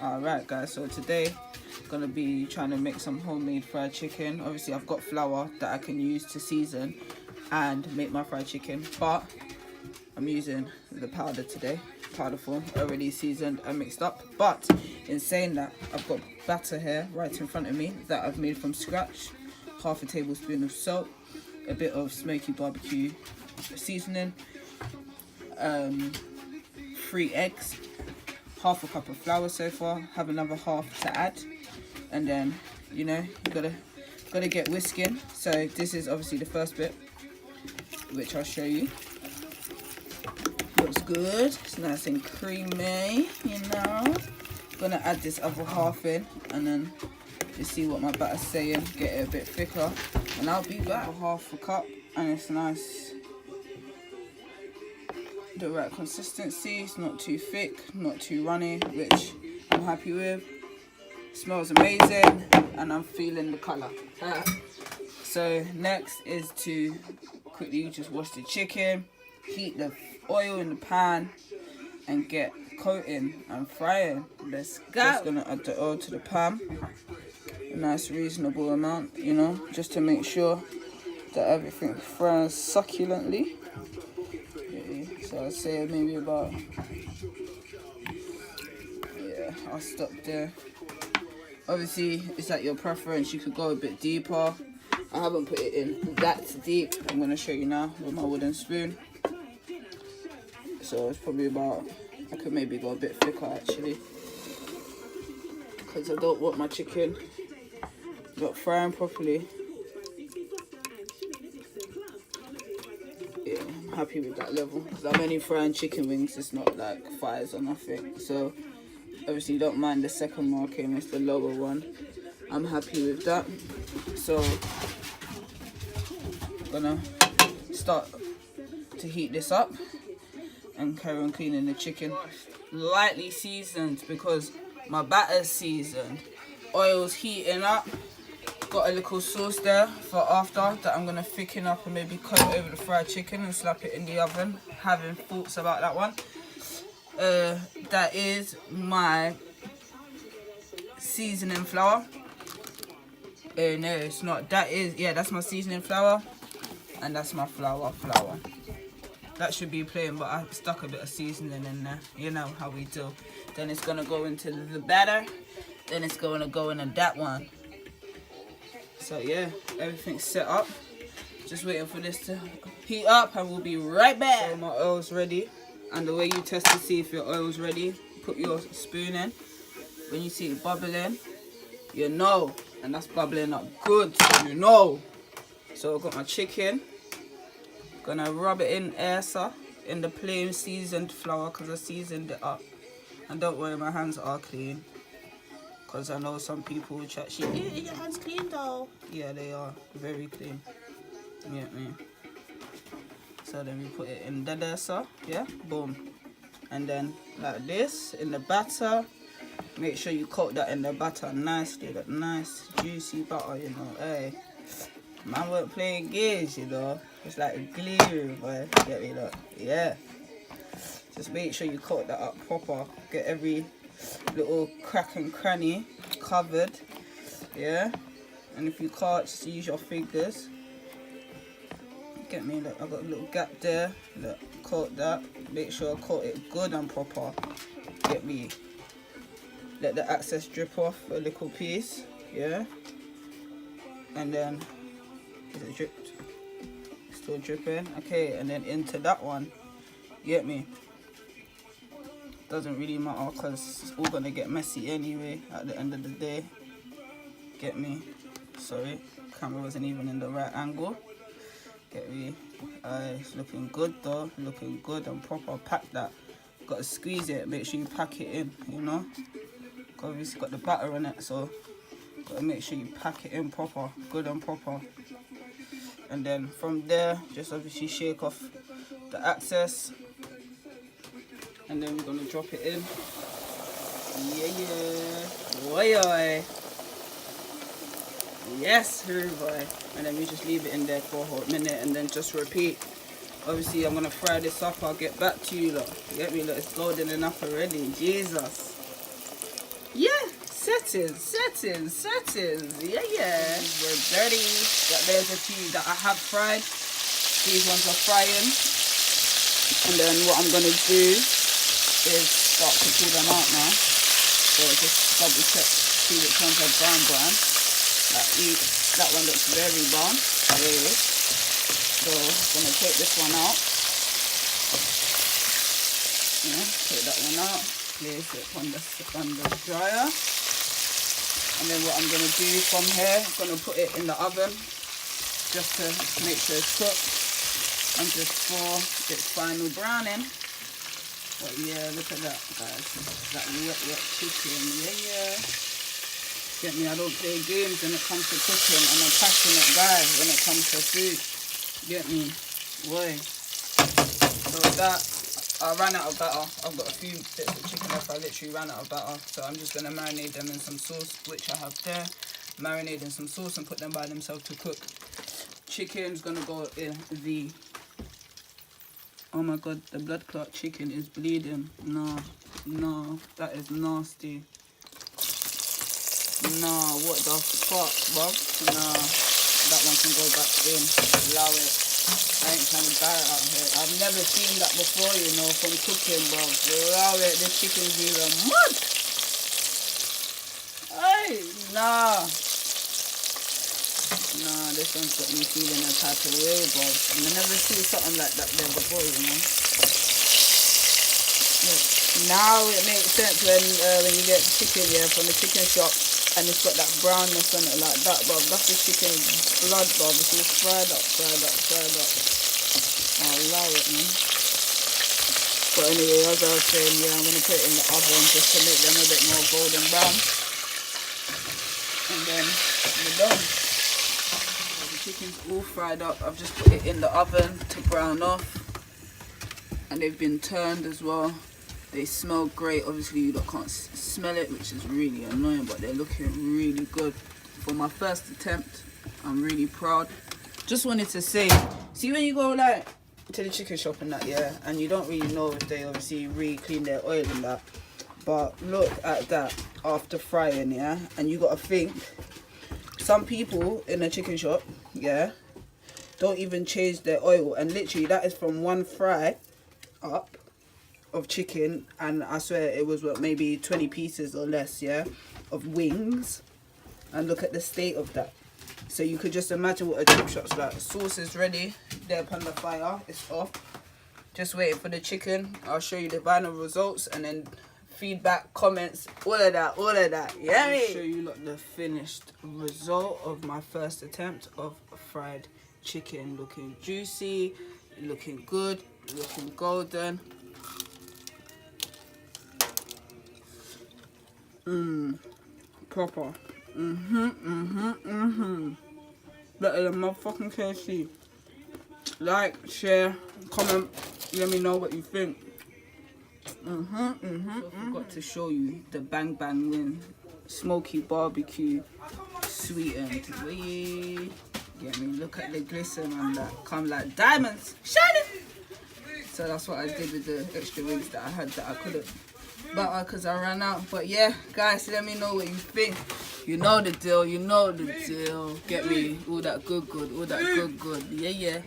Alright guys, so today I'm gonna be trying to make some homemade fried chicken. Obviously I've got flour that I can use to season and make my fried chicken, but I'm using the powder today, powder form, already seasoned and mixed up. But in saying that, I've got batter here right in front of me that I've made from scratch. Half a tablespoon of salt, a bit of smoky barbecue seasoning, 3 eggs, half a cup of flour so far, have another half to add, and then you gotta get whisking. So this is obviously the first bit, which I'll show you. Looks good, it's nice and creamy, Gonna add this other half in and then just see what my batter's saying, get it a bit thicker, and I'll be back. Half a cup, and it's nice, the right consistency. It's not too thick, not too runny, which I'm happy with. Smells amazing and I'm feeling the colour. So next is to quickly just wash the chicken, heat the oil in the pan and get coating and frying. Let's go. Just gonna add the oil to the pan, a nice reasonable amount, just to make sure that everything fries succulently. So I'd say maybe about, I'll stop there. Obviously it's at your preference, you could go a bit deeper. I haven't put it in that deep. I'm going to show you now with my wooden spoon. So it's probably about, I could maybe go a bit thicker actually, because I don't want my chicken not frying properly. Yeah, I'm happy with that level, because I'm only frying chicken wings, it's not like fries or nothing. So obviously you don't mind the second marking, it's the lower one. I'm happy with that. So I'm gonna start to heat this up and carry on cleaning the chicken. Lightly seasoned because my batter's seasoned. Oil's heating up. Got a little sauce there for after that I'm gonna thicken up and maybe cut it over the fried chicken and slap it in the oven. Having thoughts about that one. That is my seasoning flour. No, it's not. That's my seasoning flour, and that's my flour. That should be plain, but I stuck a bit of seasoning in there. You know how we do. Then it's gonna go into the batter. Then it's gonna go into that one. So yeah, everything's set up. Just waiting for this to heat up, and we'll be right back. So my oil's ready, and the way you test to see if your oil's ready, put your spoon in. When you see it bubbling, you know, and that's bubbling up good, so you know. So I've got my chicken. Gonna rub it in in the plain seasoned flour, because I seasoned it up. And don't worry, my hands are clean, because I know some people will chat shit. Yeah, your hands clean though. Yeah, they are very clean. You get me? So then we put it in the dessa, yeah, boom. And then like this in the batter. Make sure you coat that in the batter nicely, that nice juicy butter, Hey, man weren't playing games, It's like a glue, boy. Get me, look. Yeah. Just make sure you coat that up proper. Get every little crack and cranny covered. Yeah. And if you can't, just use your fingers. Get me, look. I've got a little gap there. Look, coat that. Make sure I coat it good and proper. Get me. Let the excess drip off a little piece, yeah. And then, is it dripped? Still dripping. Okay, and then into that one. Get me? Doesn't really matter, because it's all gonna get messy anyway at the end of the day. Get me? Sorry, camera wasn't even in the right angle. Get me? It's looking good though, looking good and proper. Pack that. Gotta squeeze it, make sure you pack it in, Obviously got the batter in it, so gotta make sure you pack it in proper, good and proper. And then from there, just obviously shake off the excess, and then we're gonna drop it in. Yeah. Oi. Yes, boy. And then we just leave it in there for a whole minute and then just repeat. Obviously, I'm gonna fry this up. I'll get back to you, look. You get me? Look, it's golden enough already. Jesus. Settings. Yeah, yeah. We're ready. There's a few that I have fried. These ones are frying. And then what I'm going to do is start to pull them out now. So just double check, see which ones are brown. That one looks very brown. There it is. So I'm going to take this one out. Yeah, take that one out. Place it on the dryer. And then what I'm going to do from here, I'm going to put it in the oven just to make sure it's cooked and just for its final browning. But yeah, look at that, guys. That wet chicken. Yeah. Get me? I don't play games when it comes to cooking. I'm a passionate guy when it comes to food. Get me? Boy. So that. I ran out of batter. I've got a few bits of chicken left. I literally ran out of batter. So I'm just going to marinate them in some sauce, which I have there. Marinate in some sauce and put them by themselves to cook. Chicken's going to go in the... Oh my god, the blood clot chicken is bleeding. No, that is nasty. No, what the fuck, bruv? Nah, that one can go back in. Allow it. I ain't trying to die out here. I've never seen that before, you know, from cooking, bro. Allow it, this chicken's even mud. Hey, nah, this one's got me feeling a type of way, bro. I never seen something like that there before, you know. Look, now it makes sense when you get chicken, yeah, from the chicken shop. And it's got that brownness on it like that, bruv. That's the chicken blood, bruv. It's all fried up. I'll allow it, man. But anyway, as I was saying, yeah, I'm going to put it in the oven just to make them a bit more golden brown. And then we're done. So the chicken's all fried up. I've just put it in the oven to brown off. And they've been turned as well. They smell great. Obviously you can't smell it, which is really annoying, but they're looking really good. For my first attempt, I'm really proud. Just wanted to say, see when you go like to the chicken shop and that, yeah, and you don't really know if they obviously re-clean their oil and that, but look at that after frying, yeah, and you gotta think, some people in a chicken shop, yeah, don't even change their oil, and literally that is from one fry up of chicken, and I swear it was what, maybe 20 pieces or less, yeah, of wings. And look at the state of that. So you could just imagine what a chip shop's like. Sauce is ready there upon the fire, it's off, just waiting for the chicken. I'll show you the final results and then feedback, comments, all of that. Yeah, I'll show you the finished result of my first attempt of fried chicken. Looking juicy, looking good, looking golden. Proper. Better than motherfucking KFC. Like, share, comment, let me know what you think. So I forgot to show you the Bang Bang Win smoky barbecue sweetened. Get me, look at the glisten on that. Come like diamonds, shining. So that's what I did with the extra wings that I had that I couldn't butter because I ran out. But yeah, guys, let me know what you think. You know the deal. Get me, all that good. Yeah.